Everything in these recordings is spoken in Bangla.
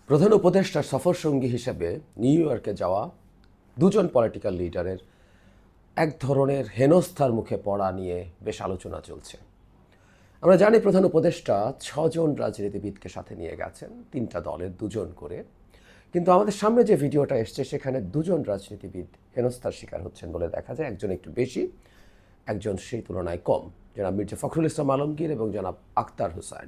প্রধান উপদেষ্টার সফরসঙ্গী হিসেবে নিউ ইয়র্কে যাওয়া দুজন পলিটিক্যাল লিডারের এক ধরনের হেনস্থার মুখে পড়া নিয়ে বেশ আলোচনা চলছে। আমরা জানি প্রধান উপদেষ্টা 6জন রাজনীতিবিদকে সাথে নিয়ে গেছেন, 3টা দলের 2জন করে। কিন্তু আমাদের সামনে যে ভিডিওটা এসছে সেখানে 2জন রাজনীতিবিদ হেনস্থার শিকার হচ্ছেন বলে দেখা যায়। একজন একটু বেশি, একজন সেই তুলনায় কম। জনাব মির্জা ফখরুল ইসলাম আলমগীর এবং জনাব আখতার হোসেন।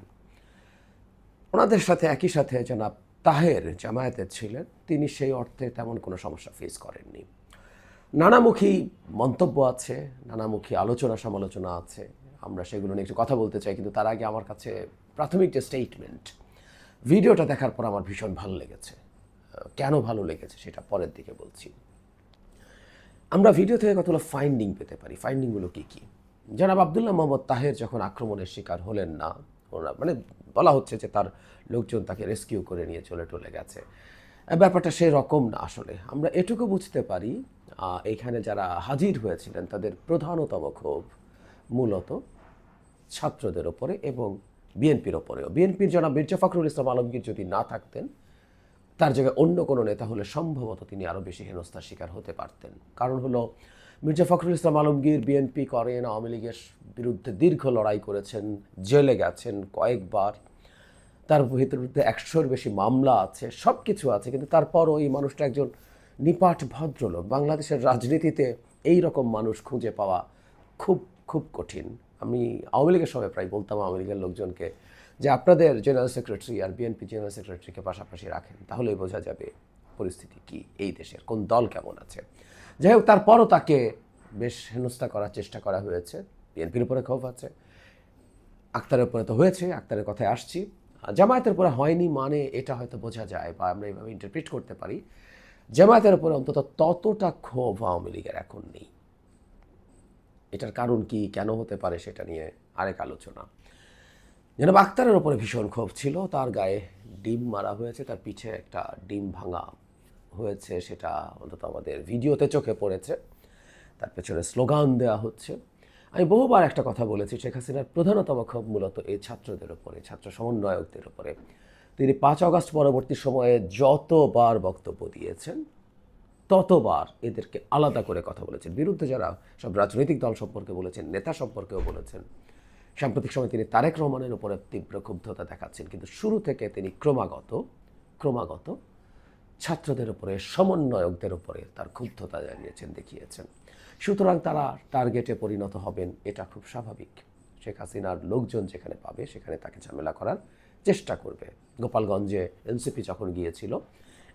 ওনাদের সাথে একই সাথে জনাব তাহের জামায়াতের ছিলেন, তিনি সেই অর্থে তেমন কোনো সমস্যা ফেস করেননি। নানামুখী মন্তব্য আছে, নানামুখী আলোচনা সমালোচনা আছে, আমরা সেগুলো নিয়ে একটু কথা বলতে চাই। কিন্তু তার আগে আমার কাছে প্রাথমিক যে স্টেটমেন্ট, ভিডিওটা দেখার পর আমার ভীষণ ভালো লেগেছে। কেন ভালো লেগেছে সেটা পরের দিকে বলছি। আমরা ভিডিও থেকে কতগুলো ফাইন্ডিং পেতে পারি। ফাইন্ডিংগুলো কী কী? জনাব আবদুল্লাহ মোহাম্মদ তাহের যখন আক্রমণের শিকার হলেন না, ওরা মানে বলা হচ্ছে যে তার লোকজন তাকে রেস্কিউ করে নিয়ে চলে গেছে, ব্যাপারটা সেই রকম না। আসলে আমরা এটুকু বুঝতে পারি, এখানে যারা হাজির হয়েছিলেন তাদের প্রধানতম ক্ষোভ মূলত ছাত্রদের ওপরে এবং বিএনপির ওপরেও। বিএনপির জনাব মির্জা ফখরুল ইসলাম আলমগীর যদি না থাকতেন, তার জায়গায় অন্য কোনো নেতা হলে সম্ভবত তিনি আরও বেশি হেনস্থার শিকার হতে পারতেন। কারণ হলো, মির্জা ফখরুল ইসলাম আলমগীর বিএনপি করেন, আওয়ামী লীগের বিরুদ্ধে দীর্ঘ লড়াই করেছেন, জেলে গেছেন কয়েকবার, তার বিরুদ্ধে 100-র বেশি মামলা আছে, সব কিছু আছে। কিন্তু তারপরও এই মানুষটা একজন নিপাট ভদ্রলোক। বাংলাদেশের রাজনীতিতে এই রকম মানুষ খুঁজে পাওয়া খুব খুব কঠিন। আমি আওয়ামী লীগের সময় প্রায় বলতাম আওয়ামী লীগের লোকজনকে যে আপনাদের জেনারেল সেক্রেটারি আর বিএনপি জেনারেল সেক্রেটারিকে পাশাপাশি রাখেন, তাহলেই বোঝা যাবে পরিস্থিতি কি, এই দেশের কোন দল কেমন আছে। যাই হোক, তারপরও তাকে বেশ হেনস্থা করার চেষ্টা করা হয়েছে। বিএনপির উপরে ক্ষোভ আছে, আক্তারের উপরে তো হয়েছে, আক্তারের কথায় আসছি। জামায়াতের উপরে হয়নি মানে এটা হয়তো বোঝা যায় বা আমরা এইভাবে ইন্টারপ্রিট করতে পারি, জামায়াতের উপরে অন্তত ততটা ক্ষোভ আওয়ামী লীগের এখন নেই। এটার কারণ কি, কেন হতে পারে, সেটা নিয়ে আরেক আলোচনা। জনাব আক্তারের ওপরে ভীষণ ক্ষোভ ছিল। তার গায়ে ডিম মারা হয়েছে, তার পিছে একটা ডিম ভাঙা হয়েছে, সেটা অন্তত আমাদের ভিডিওতে চোখে পড়েছে। তার পেছনে স্লোগান দেওয়া হচ্ছে। আমি বহুবার একটা কথা বলেছি, শেখ হাসিনার প্রধানতম ক্ষোভ মূলত এই ছাত্রদের ওপরে, ছাত্র সমন্বয়কদের ওপরে। তিনি 5 আগস্ট পরবর্তী সময়ে যতবার বক্তব্য দিয়েছেন, ততবার এদেরকে আলাদা করে কথা বলেছেন। বিরুদ্ধে যারা সব রাজনৈতিক দল সম্পর্কে বলেছেন, নেতা সম্পর্কেও বলেছেন। সাম্প্রতিক সময় তিনি তারেক রহমানের উপরে তীব্র ক্ষুব্ধতা দেখাচ্ছেন, কিন্তু শুরু থেকে তিনি ক্রমাগত ছাত্রদের উপরে, সমন্বয়কদের উপরে তার ক্ষুব্ধতা জানিয়েছেন, দেখিয়েছেন। সুতরাং তারা টার্গেটে পরিণত হবেন, এটা খুব স্বাভাবিক। শেখ হাসিনার লোকজন যেখানে পাবে সেখানে তাকে ঝামেলা করার চেষ্টা করবে। গোপালগঞ্জে এনসিপি যখন গিয়েছিল,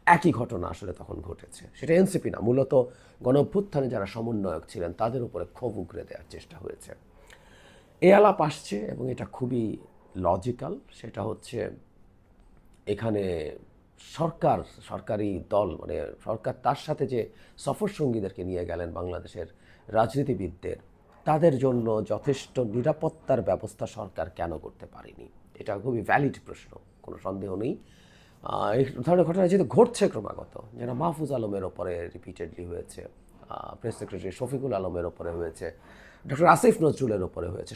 একই ঘটনা আসলে তখন ঘটেছে। সেটা এনসিপি না, মূলত গণঅভ্যুত্থানে যারা সমন্বয়ক ছিলেন তাদের উপরে ক্ষোভ উগরে দেওয়ার চেষ্টা হয়েছে। এই আলাপ আসছে এবং এটা খুবই লজিক্যাল। সেটা হচ্ছে, এখানে সরকারি দল মানে সরকার তার সাথে যে সফর সঙ্গীদেরকে নিয়ে গেলেন বাংলাদেশের রাজনীতিবিদদের, তাদের জন্য যথেষ্ট নিরাপত্তার ব্যবস্থা সরকার কেন করতে পারেনি? এটা খুবই ভ্যালিড প্রশ্ন, কোনো সন্দেহ নেই। এই ধরনের ঘটনা যেহেতু ঘটছে ক্রমাগত, যেন মাহফুজ আলমের ওপরে রিপিটেডলি হয়েছে, প্রেস সেক্রেটারি শফিকুল আলমের ওপরে হয়েছে, ডক্টর আসিফ নজরুলের ওপরে হয়েছে।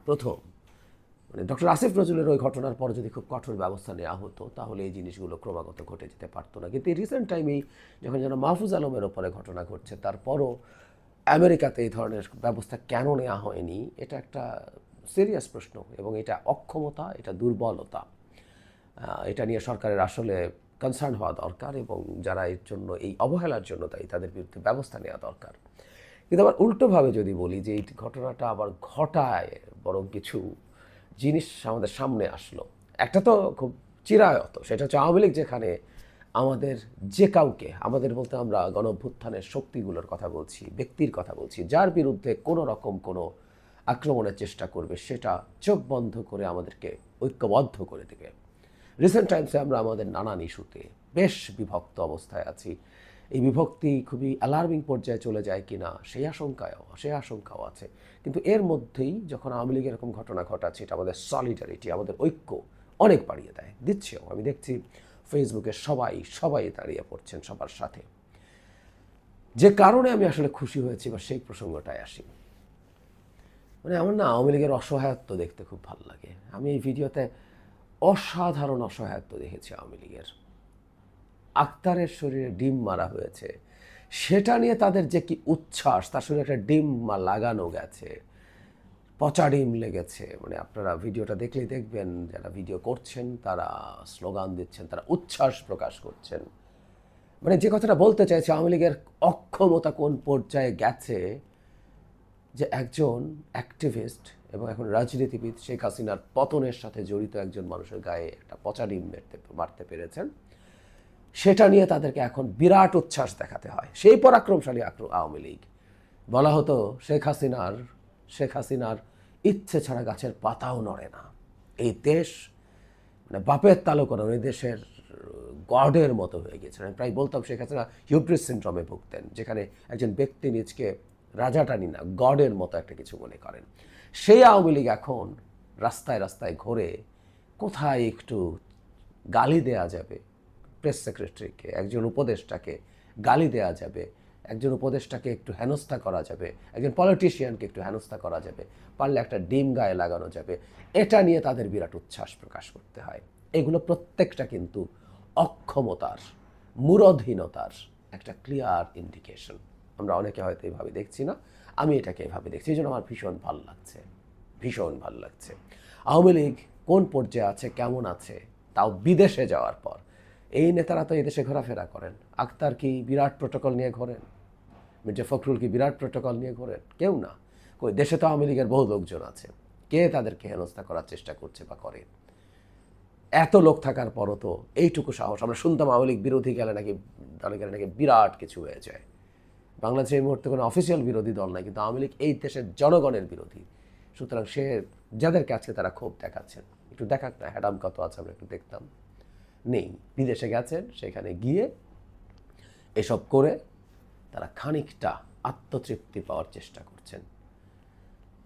প্রথম মানে ডক্টর আসিফ নজরুলের ওই ঘটনার পর যদি খুব কঠোর ব্যবস্থা নেওয়া হতো, তাহলে এই জিনিসগুলো ক্রমাগত ঘটে যেতে পারতো না। কিন্তু এই রিসেন্ট টাইমেই যখন যেন মাহফুজ আলমের ওপরে ঘটনা ঘটছে, তারপরও আমেরিকাতে এই ধরনের ব্যবস্থা কেন নেওয়া হয়নি, এটা একটা সিরিয়াস প্রশ্ন। এবং এটা অক্ষমতা, এটা দুর্বলতা। এটা নিয়ে সরকারের আসলে কনসার্ন হওয়া দরকার এবং যারা এর জন্য, এই অবহেলার জন্য দায়ী, তাদের বিরুদ্ধে ব্যবস্থা নেওয়া দরকার। কিন্তু আবার উল্টোভাবে যদি বলি যে এই ঘটনাটা আবার ঘটায় বরং কিছু জিনিস আমাদের সামনে আসলো। একটা তো খুব চিরায়ত, সেটা হচ্ছে আওয়ামী লীগ যেখানে আমাদের যে কাউকে, আমাদের বলতে আমরা গণঅভ্যুত্থানের শক্তিগুলোর কথা বলছি, ব্যক্তির কথা বলছি, যার বিরুদ্ধে কোনো রকম কোনো আক্রমণের চেষ্টা করবে সেটা চোখ বন্ধ করে আমাদেরকে ঐক্যবদ্ধ করে দেবে। রিসেন্ট টাইমসে আমরা আমাদের নানান ইস্যুতে বেশ বিভক্ত অবস্থায় আছি। এই বিভক্তি খুবই অ্যালার্মিং পর্যায়ে চলে যায় কিনা সেই আশঙ্কাও আছে। কিন্তু এর মধ্যেই যখন আওয়ামী লীগের এরকম ঘটনা ঘটাচ্ছে, এটা আমাদের সলিডারিটি, আমাদের ঐক্য অনেক বাড়িয়ে দেয়, দিচ্ছেও। আমি দেখছি ফেসবুকে সবাই দাঁড়িয়ে পড়ছেন সবার সাথে। যে কারণে আমি আসলে খুশি হয়েছি, বা সেই প্রসঙ্গটায় আসি। মানে আমার না আওয়ামী লীগের অসহায়ত্ব দেখতে খুব ভালো লাগে। আমি এই ভিডিওতে অসাধারণ অসহায়ত্ব দেখেছি আওয়ামী লীগের। আক্তারের শরীরে ডিম মারা হয়েছে, সেটা নিয়ে তাদের যে কি উচ্ছ্বাস, তার শরীরে একটা ডিম লাগানো গেছে, পচা ডিম লেগেছে। মানে আপনারা ভিডিওটা দেখলেই দেখবেন, যারা ভিডিও করছেন তারা স্লোগান দিচ্ছেন, তারা উচ্ছ্বাস প্রকাশ করছেন। মানে যে কথাটা বলতে চাইছে, আওয়ামী লীগের অক্ষমতা কোন পর্যায়ে গেছে, যে একজন অ্যাক্টিভিস্ট এবং এখন রাজনীতিবিদ শেখ হাসিনার পতনের সাথে জড়িত একজন মানুষের গায়ে একটা পচা ডিম মারতে পেরেছেন, সেটা নিয়ে তাদেরকে এখন বিরাট উচ্ছ্বাস দেখাতে হয়। সেই পরাক্রমশালী আওয়ামী লীগ। বলা হতো শেখ হাসিনার ইচ্ছে ছাড়া গাছের পাতাও নড়ে না। এই দেশ মানে বাপের তালু করেন, এই দেশের গডের মতো হয়ে গেছে। আমি প্রায় বলতাম শেখ হাসিনা হিউব্রিস সিনড্রোমে ভুগতেন, যেখানে একজন ব্যক্তি নিজকে রাজাটানি না, গডের মতো একটা কিছু মনে করেন। সেই আওয়ামী লীগ এখন রাস্তায় রাস্তায় ঘুরে কোথায় একটু গালি দেয়া যাবে প্রেস সেক্রেটারিকে, একজন উপদেষ্টাকে গালি দেয়া যাবে, একজন উপদেষ্টাকে একটু হেনস্থা করা যাবে, একজন পলিটিশিয়ানকে একটু হেনস্থা করা যাবে, পারলে একটা ডিম গায়ে লাগানো যাবে, এটা নিয়ে তাদের বিরাট উচ্ছ্বাস প্রকাশ করতে হয়। এগুলো প্রত্যেকটা কিন্তু অক্ষমতার, মুরধীনতার একটা ক্লিয়ার ইন্ডিকেশন। আমরা অনেকে হয়তো এইভাবে দেখছি না, আমি এটাকে এভাবে দেখছি। এই জন্য আমার ভীষণ ভাল লাগছে, ভীষণ ভাল লাগছে। আওয়ামী লীগ কোন পর্যায়ে আছে, কেমন আছে, তাও বিদেশে যাওয়ার পর। এই নেতারা তো এই দেশে ঘোরাফেরা করেন। আক্তার কি বিরাট প্রোটোকল নিয়ে ঘোরেন? মির্জা ফখরুল কি বিরাট প্রোটোকল নিয়ে ঘোরেন? কেউ না। কই, দেশে তো আওয়ামী লীগের বহু লোকজন আছে, কে তাদেরকে হেনস্থা করার চেষ্টা করছে বা করে? এত লোক থাকার পরও তো এইটুকু সাহস। আমরা শুনতাম আওয়ামী লীগ বিরোধী গেলে নাকি, দলে গেলে নাকি বিরাট কিছু হয়ে যায়। বাংলাদেশে এই মুহূর্তে কোনো অফিসিয়াল বিরোধী দল নাই, কিন্তু আওয়ামী লীগ এই দেশের জনগণের বিরোধী। সুতরাং সে যাদেরকে আজকে তারা ক্ষোভ দেখাচ্ছেন, একটু দেখাক না, হ্যাডাম কত আছে আমরা একটু দেখতাম। নেই, বিদেশে গেছেন, সেখানে গিয়ে এসব করে তারা খানিকটা আত্মতৃপ্তি পাওয়ার চেষ্টা করছেন।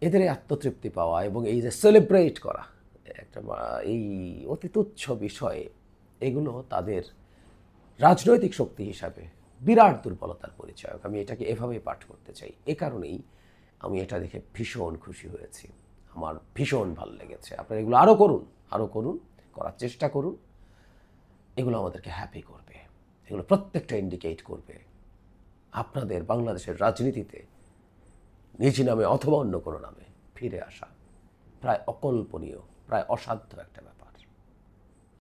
এদের এই আত্মতৃপ্তি পাওয়া এবং এই যে সেলিব্রেট করা একটা এই অতি তুচ্ছ বিষয়ে, এগুলো তাদের রাজনৈতিক শক্তি হিসাবে বিরাট দুর্বলতার পরিচয়ক। আমি এটাকে এভাবেই পাঠ করতে চাই। এ কারণেই আমি এটা দেখে ভীষণ খুশি হয়েছি, আমার ভীষণ ভালো লেগেছে। আপনারা এগুলো আরও করুন, আরও করুন, করার চেষ্টা করুন। এগুলো আমাদেরকে হ্যাপি করবে, এগুলো প্রত্যেকটা ইন্ডিকেট করবে আপনাদের বাংলাদেশের রাজনীতিতে নিজ নামে অথবা অন্য কোনো নামে ফিরে আসা প্রায় অকল্পনীয়, প্রায় অসাধ্য একটা ব্যাপার।